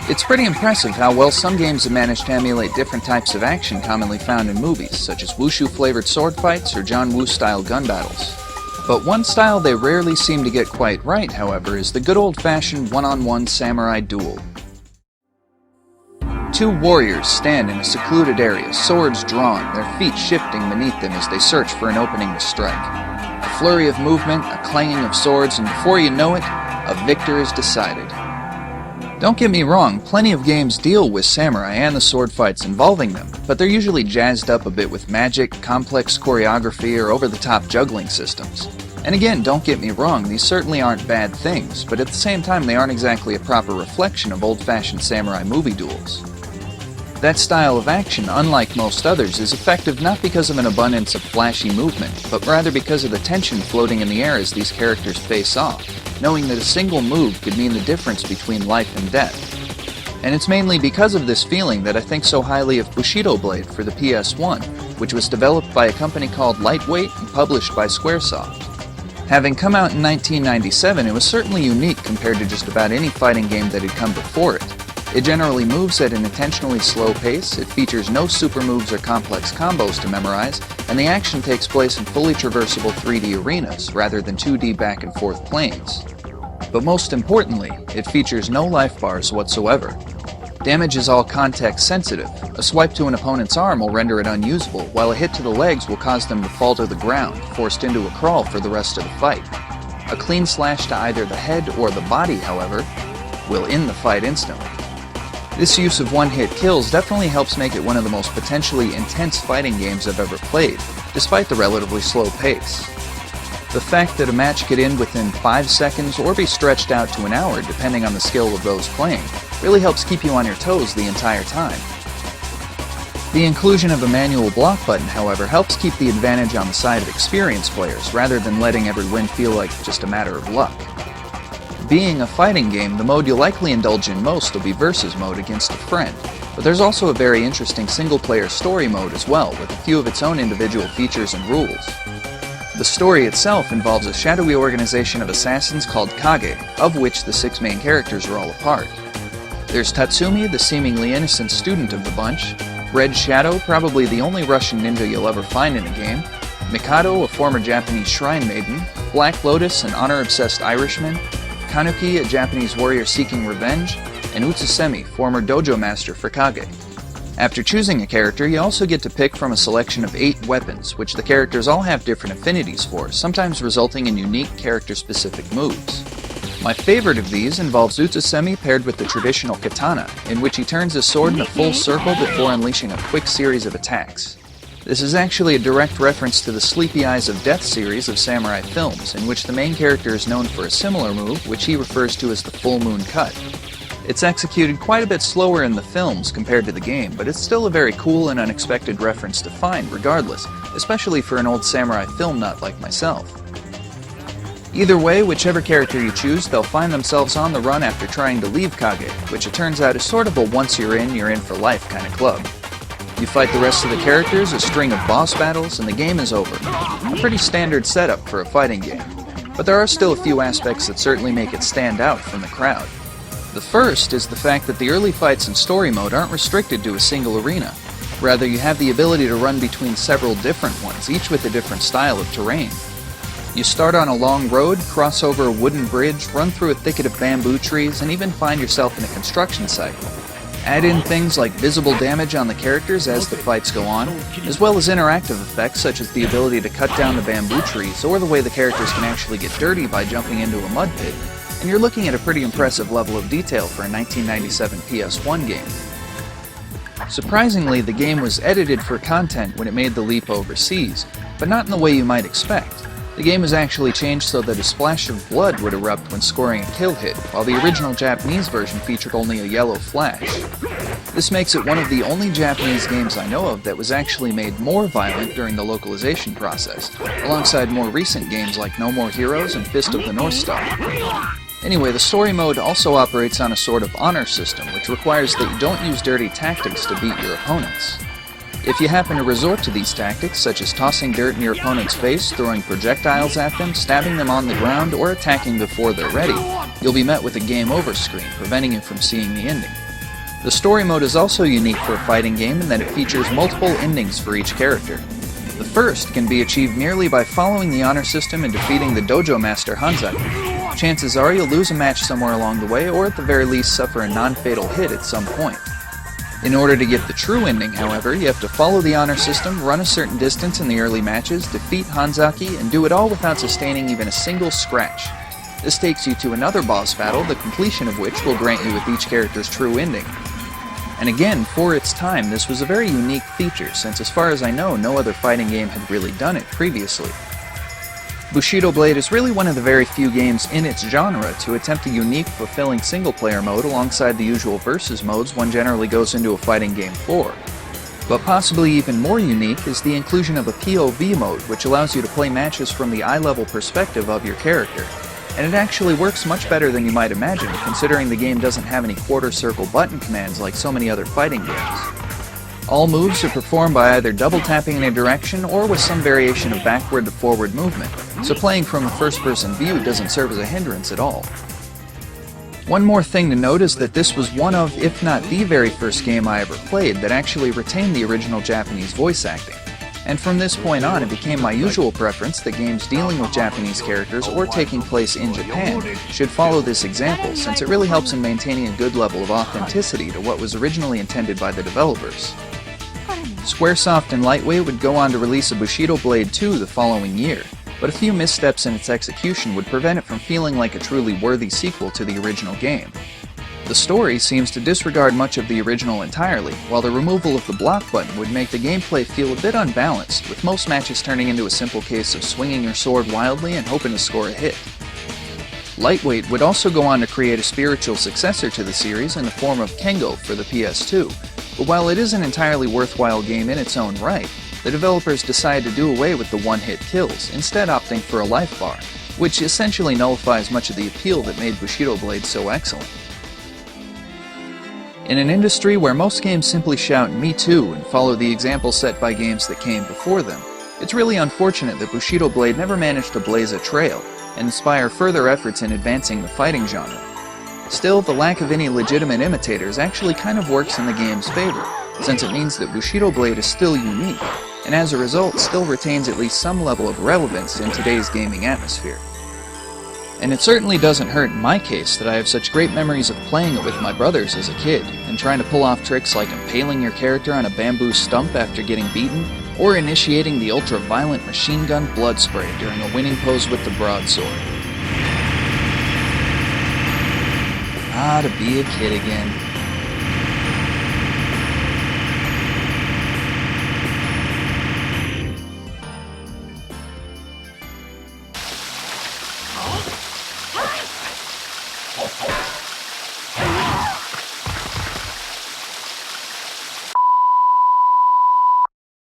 It's pretty impressive how well some games have managed to emulate different types of action commonly found in movies, such as wushu-flavored sword fights or John Woo-style gun battles. But one style they rarely seem to get quite right, however, is the good old-fashioned one-on-one samurai duel. Two warriors stand in a secluded area, swords drawn, their feet shifting beneath them as they search for an opening to strike. A flurry of movement, a clanging of swords, and before you know it, a victor is decided. Don't get me wrong, plenty of games deal with samurai and the sword fights involving them, but they're usually jazzed up a bit with magic, complex choreography, or over-the-top juggling systems. And again, don't get me wrong, these certainly aren't bad things, but at the same time they aren't exactly a proper reflection of old-fashioned samurai movie duels. That style of action, unlike most others, is effective not because of an abundance of flashy movement, but rather because of the tension floating in the air as these characters face off, knowing that a single move could mean the difference between life and death. And it's mainly because of this feeling that I think so highly of Bushido Blade for the PS1, which was developed by a company called Lightweight and published by Squaresoft. Having come out in 1997, it was certainly unique compared to just about any fighting game that had come before it. It generally moves at an intentionally slow pace, it features no super moves or complex combos to memorize, and the action takes place in fully traversable 3D arenas, rather than 2D back and forth planes. But most importantly, it features no life bars whatsoever. Damage is all context sensitive. A swipe to an opponent's arm will render it unusable, while a hit to the legs will cause them to fall to the ground, forced into a crawl for the rest of the fight. A clean slash to either the head or the body, however, will end the fight instantly. This use of one-hit kills definitely helps make it one of the most potentially intense fighting games I've ever played, despite the relatively slow pace. The fact that a match could end within 5 seconds or be stretched out to an hour depending on the skill of those playing really helps keep you on your toes the entire time. The inclusion of a manual block button, however, helps keep the advantage on the side of experienced players rather than letting every win feel like just a matter of luck. Being a fighting game, the mode you'll likely indulge in most will be versus mode against a friend, but there's also a very interesting single-player story mode as well, with a few of its own individual features and rules. The story itself involves a shadowy organization of assassins called Kage, of which the 6 main characters are all a part. There's Tatsumi, the seemingly innocent student of the bunch, Red Shadow, probably the only Russian ninja you'll ever find in a game, Mikado, a former Japanese shrine maiden, Black Lotus, an honor-obsessed Irishman, Kanuki, a Japanese warrior seeking revenge, and Utsusemi, former dojo master for Kage. After choosing a character, you also get to pick from a selection of 8 weapons, which the characters all have different affinities for, sometimes resulting in unique character-specific moves. My favorite of these involves Utsusemi paired with the traditional katana, in which he turns his sword in a full circle before unleashing a quick series of attacks. This is actually a direct reference to the Sleepy Eyes of Death series of samurai films, in which the main character is known for a similar move, which he refers to as the Full Moon Cut. It's executed quite a bit slower in the films compared to the game, but it's still a very cool and unexpected reference to find regardless, especially for an old samurai film nut like myself. Either way, whichever character you choose, they'll find themselves on the run after trying to leave Kage, which it turns out is sort of a once you're in for life kind of club. You fight the rest of the characters, a string of boss battles, and the game is over. A pretty standard setup for a fighting game. But there are still a few aspects that certainly make it stand out from the crowd. The first is the fact that the early fights in story mode aren't restricted to a single arena. Rather, you have the ability to run between several different ones, each with a different style of terrain. You start on a long road, cross over a wooden bridge, run through a thicket of bamboo trees, and even find yourself in a construction site. Add in things like visible damage on the characters as the fights go on, as well as interactive effects such as the ability to cut down the bamboo trees or the way the characters can actually get dirty by jumping into a mud pit, and you're looking at a pretty impressive level of detail for a 1997 PS1 game. Surprisingly, the game was edited for content when it made the leap overseas, but not in the way you might expect. The game was actually changed so that a splash of blood would erupt when scoring a kill hit, while the original Japanese version featured only a yellow flash. This makes it one of the only Japanese games I know of that was actually made more violent during the localization process, alongside more recent games like No More Heroes and Fist of the North Star. Anyway, the story mode also operates on a sort of honor system, which requires that you don't use dirty tactics to beat your opponents. If you happen to resort to these tactics, such as tossing dirt in your opponent's face, throwing projectiles at them, stabbing them on the ground, or attacking before they're ready, you'll be met with a game over screen, preventing you from seeing the ending. The story mode is also unique for a fighting game in that it features multiple endings for each character. The first can be achieved merely by following the honor system and defeating the dojo master Hanzaki. Chances are you'll lose a match somewhere along the way, or at the very least suffer a non-fatal hit at some point. In order to get the true ending, however, you have to follow the honor system, run a certain distance in the early matches, defeat Hanzaki, and do it all without sustaining even a single scratch. This takes you to another boss battle, the completion of which will grant you with each character's true ending. And again, for its time, this was a very unique feature, since as far as I know, no other fighting game had really done it previously. Bushido Blade is really one of the very few games in its genre to attempt a unique, fulfilling single-player mode alongside the usual versus modes one generally goes into a fighting game for. But possibly even more unique is the inclusion of a POV mode, which allows you to play matches from the eye-level perspective of your character. And it actually works much better than you might imagine, considering the game doesn't have any quarter-circle button commands like so many other fighting games. All moves are performed by either double-tapping in a direction or with some variation of backward to forward movement, so playing from a first-person view doesn't serve as a hindrance at all. One more thing to note is that this was one of, if not the very first game I ever played that actually retained the original Japanese voice acting. And from this point on, it became my usual preference that games dealing with Japanese characters or taking place in Japan should follow this example, since it really helps in maintaining a good level of authenticity to what was originally intended by the developers. Squaresoft and Lightweight would go on to release a Bushido Blade 2 the following year, but a few missteps in its execution would prevent it from feeling like a truly worthy sequel to the original game. The story seems to disregard much of the original entirely, while the removal of the block button would make the gameplay feel a bit unbalanced, with most matches turning into a simple case of swinging your sword wildly and hoping to score a hit. Lightweight would also go on to create a spiritual successor to the series in the form of Kengo for the PS2, but while it is an entirely worthwhile game in its own right, the developers decided to do away with the one-hit kills, instead opting for a life bar, which essentially nullifies much of the appeal that made Bushido Blade so excellent. In an industry where most games simply shout "me too" and follow the example set by games that came before them, it's really unfortunate that Bushido Blade never managed to blaze a trail and inspire further efforts in advancing the fighting genre. Still, the lack of any legitimate imitators actually kind of works in the game's favor, since it means that Bushido Blade is still unique, and as a result still retains at least some level of relevance in today's gaming atmosphere. And it certainly doesn't hurt in my case that I have such great memories of playing it with my brothers as a kid, and trying to pull off tricks like impaling your character on a bamboo stump after getting beaten, or initiating the ultra-violent machine gun blood spray during a winning pose with the broadsword. Ah, to be a kid again.